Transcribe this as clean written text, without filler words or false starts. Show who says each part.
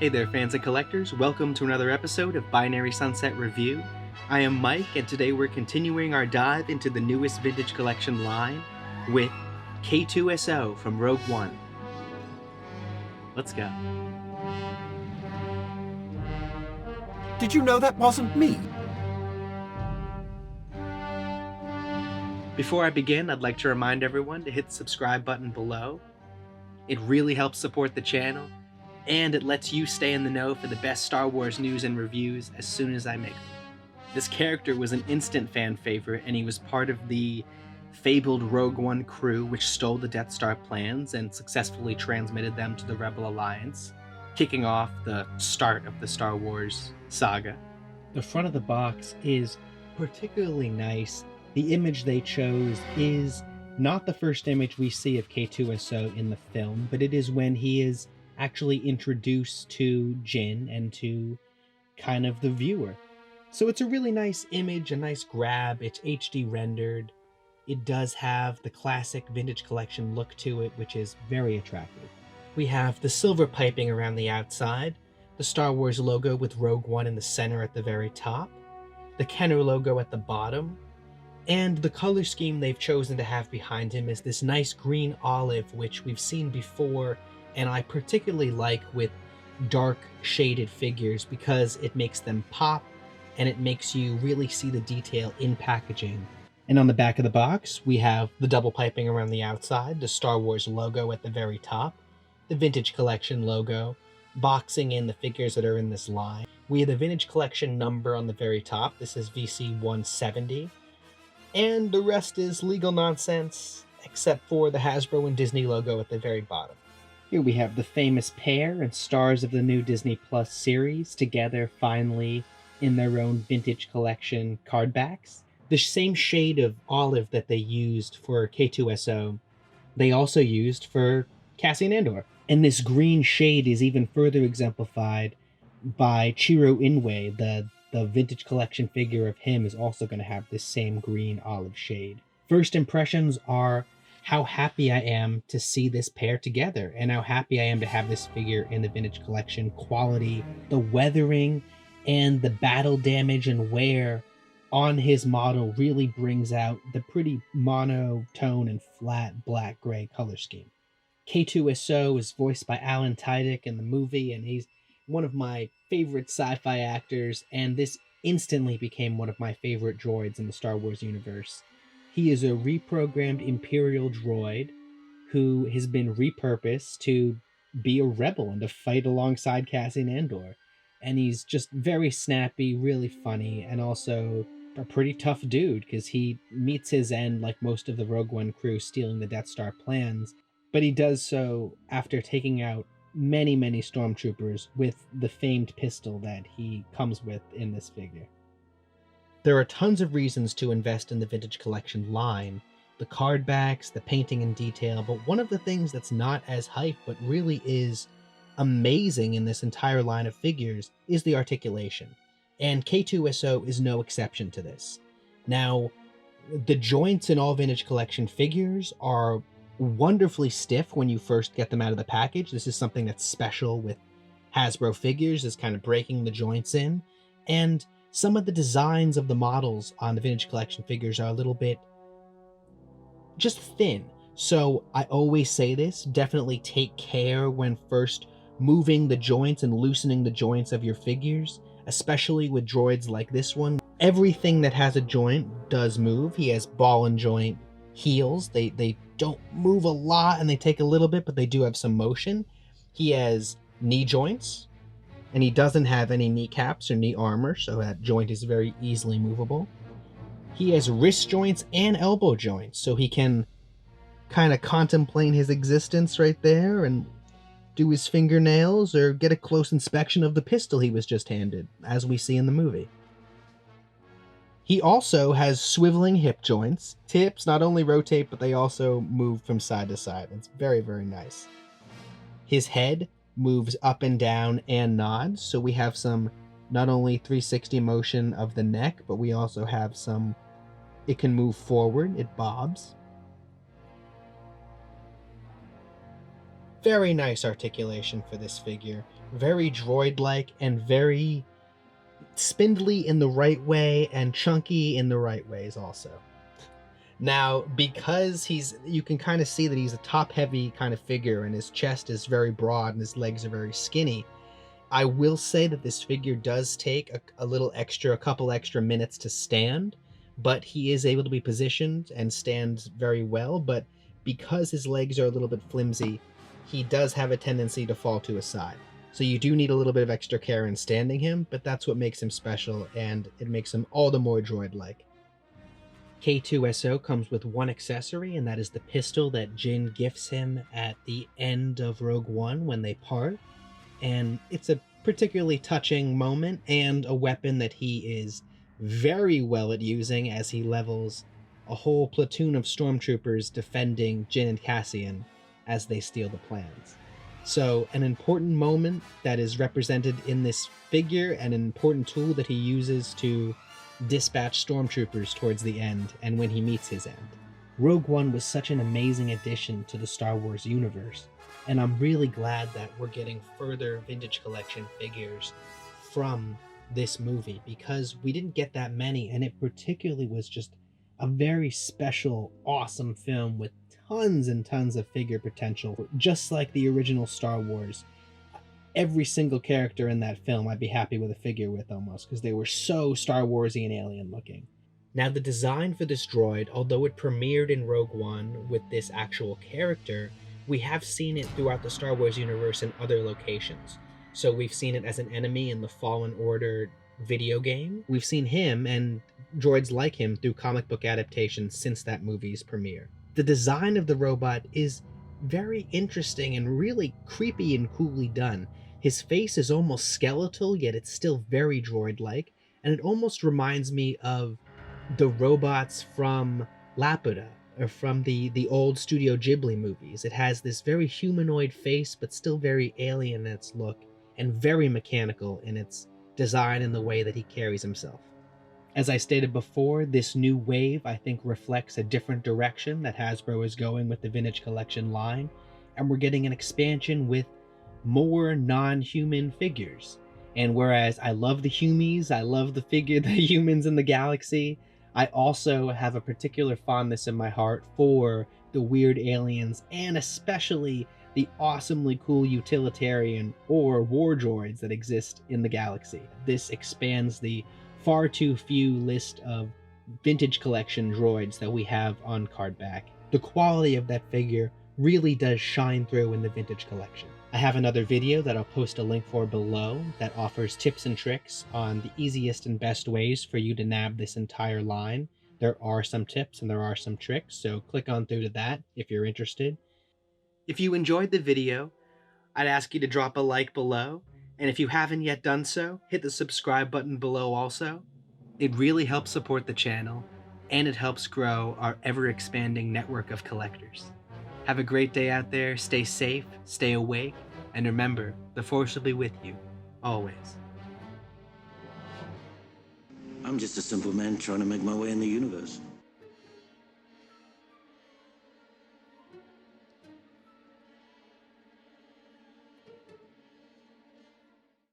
Speaker 1: Hey there, fans and collectors. Welcome to another episode of Binary Sunset Review. I am Mike, and today we're continuing our dive into the newest vintage collection line with K2S0 from Rogue One. Let's go.
Speaker 2: Did you know that wasn't me?
Speaker 1: Before I begin, I'd like to remind everyone to hit the subscribe button below. It really helps support the channel, and it lets you stay in the know for the best Star Wars news and reviews as soon as I make them. This character was an instant fan favorite, and he was part of the fabled Rogue One crew which stole the Death Star plans and successfully transmitted them to the Rebel Alliance, kicking off the start of the Star Wars saga. The front of the box is particularly nice. The image they chose is not the first image we see of K2SO in the film, but it is when he is actually introduced to Jin and to kind of the viewer. So it's a really nice image, a nice grab. It's HD rendered. It does have the classic vintage collection look to it, which is very attractive. We have the silver piping around the outside, the Star Wars logo with Rogue One in the center at the very top, the Kenner logo at the bottom, and the color scheme they've chosen to have behind him is this nice green olive, which we've seen before, and I particularly like with dark shaded figures because it makes them pop and it makes you really see the detail in packaging. And on the back of the box, we have the double piping around the outside, the Star Wars logo at the very top, the Vintage Collection logo, boxing in the figures that are in this line. We have the Vintage Collection number on the very top. This is VC 170. And the rest is legal nonsense, except for the Hasbro and Disney logo at the very bottom. Here we have the famous pair and stars of the new Disney Plus series together finally in their own Vintage Collection card backs. The same shade of olive that they used for K2SO, they also used for Cassian Andor. And this green shade is even further exemplified by Chiro Inouye. The Vintage Collection figure of him is also going to have this same green olive shade. First impressions are how happy I am to see this pair together and how happy I am to have this figure in the Vintage Collection quality. The weathering and the battle damage and wear on his model really brings out the pretty monotone and flat black-gray color scheme. K2SO is voiced by Alan Tudyk in the movie, and he's one of my favorite sci-fi actors, and this instantly became one of my favorite droids in the Star Wars universe. He is a reprogrammed Imperial droid who has been repurposed to be a rebel and to fight alongside Cassian Andor. And he's just very snappy, really funny, and also a pretty tough dude because he meets his end like most of the Rogue One crew stealing the Death Star plans, but he does so after taking out many stormtroopers with the famed pistol that he comes with in this figure. There are tons of reasons to invest in the Vintage Collection line, the card backs, the painting and detail, but one of the things that's not as hype but really is amazing in this entire line of figures is the articulation, and K2SO is no exception to this. Now, the joints in all Vintage Collection figures are wonderfully stiff when you first get them out of the package. This is something that's special with Hasbro figures, is kind of breaking the joints in. And some of the designs of the models on the Vintage Collection figures are a little bit just thin. So I always say this, definitely take care when first moving the joints and loosening the joints of your figures, especially with droids like this one. Everything that has a joint does move. He has ball and joint heels. They don't move a lot and they take a little bit, but they do have some motion. He has knee joints, and he doesn't have any kneecaps or knee armor, so that joint is very easily movable. He has wrist joints and elbow joints, so he can kind of contemplate his existence right there and do his fingernails or get a close inspection of the pistol he was just handed, as we see in the movie. He also has swiveling hip joints. Hips not only rotate, but they also move from side to side. It's very nice. His head moves up and down and nods, so we have some not only 360 motion of the neck, but we also have some, it can move forward, it bobs. Very nice articulation for this figure. Very droid-like and very spindly in the right way and chunky in the right ways also. Now, because you can kind of see that he's a top-heavy kind of figure and his chest is very broad and his legs are very skinny, I will say that this figure does take a couple extra minutes to stand, but he is able to be positioned and stands very well. But because his legs are a little bit flimsy, he does have a tendency to fall to his side. So you do need a little bit of extra care in standing him, but that's what makes him special, and it makes him all the more droid-like. K2S0 comes with one accessory, and that is the pistol that Jin gifts him at the end of Rogue One when they part. And it's a particularly touching moment and a weapon that he is very well at using as he levels a whole platoon of stormtroopers defending Jin and Cassian as they steal the plans. So an important moment that is represented in this figure and an important tool that he uses to dispatch stormtroopers towards the end and when he meets his end. Rogue One was such an amazing addition to the Star Wars universe, and I'm really glad that we're getting further Vintage Collection figures from this movie, because we didn't get that many, and it particularly was just a very special, awesome film with tons and tons of figure potential. Just like the original Star Wars, every single character in that film I'd be happy with a figure with almost, because they were so Star Warsy and alien looking. Now, the design for this droid, although it premiered in Rogue One with this actual character, we have seen it throughout the Star Wars universe in other locations. So we've seen it as an enemy in the Fallen Order video game. We've seen him and droids like him through comic book adaptations since that movie's premiere. The design of the robot is very interesting and really creepy and coolly done. His face is almost skeletal, yet it's still very droid-like, and it almost reminds me of the robots from Laputa, or from the old Studio Ghibli movies. It has this very humanoid face, but still very alien in its look, and very mechanical in its design and the way that he carries himself. As I stated before, this new wave, I think, reflects a different direction that Hasbro is going with the Vintage Collection line, and we're getting an expansion with more non-human figures. And whereas I love the humies, I love the humans in the galaxy, I also have a particular fondness in my heart for the weird aliens, and especially the awesomely cool utilitarian or war droids that exist in the galaxy. This expands the far too few list of Vintage Collection droids that we have on card back. The quality of that figure really does shine through in the Vintage Collection. I have another video that I'll post a link for below that offers tips and tricks on the easiest and best ways for you to nab this entire line. There are some tips and there are some tricks, so click on through to that if you're interested. If you enjoyed the video, I'd ask you to drop a like below, and if you haven't yet done so, hit the subscribe button below also. It really helps support the channel, and it helps grow our ever-expanding network of collectors. Have a great day out there, stay safe, stay awake, and remember, the Force will be with you, always.
Speaker 3: I'm just a simple man trying to make my way in the universe.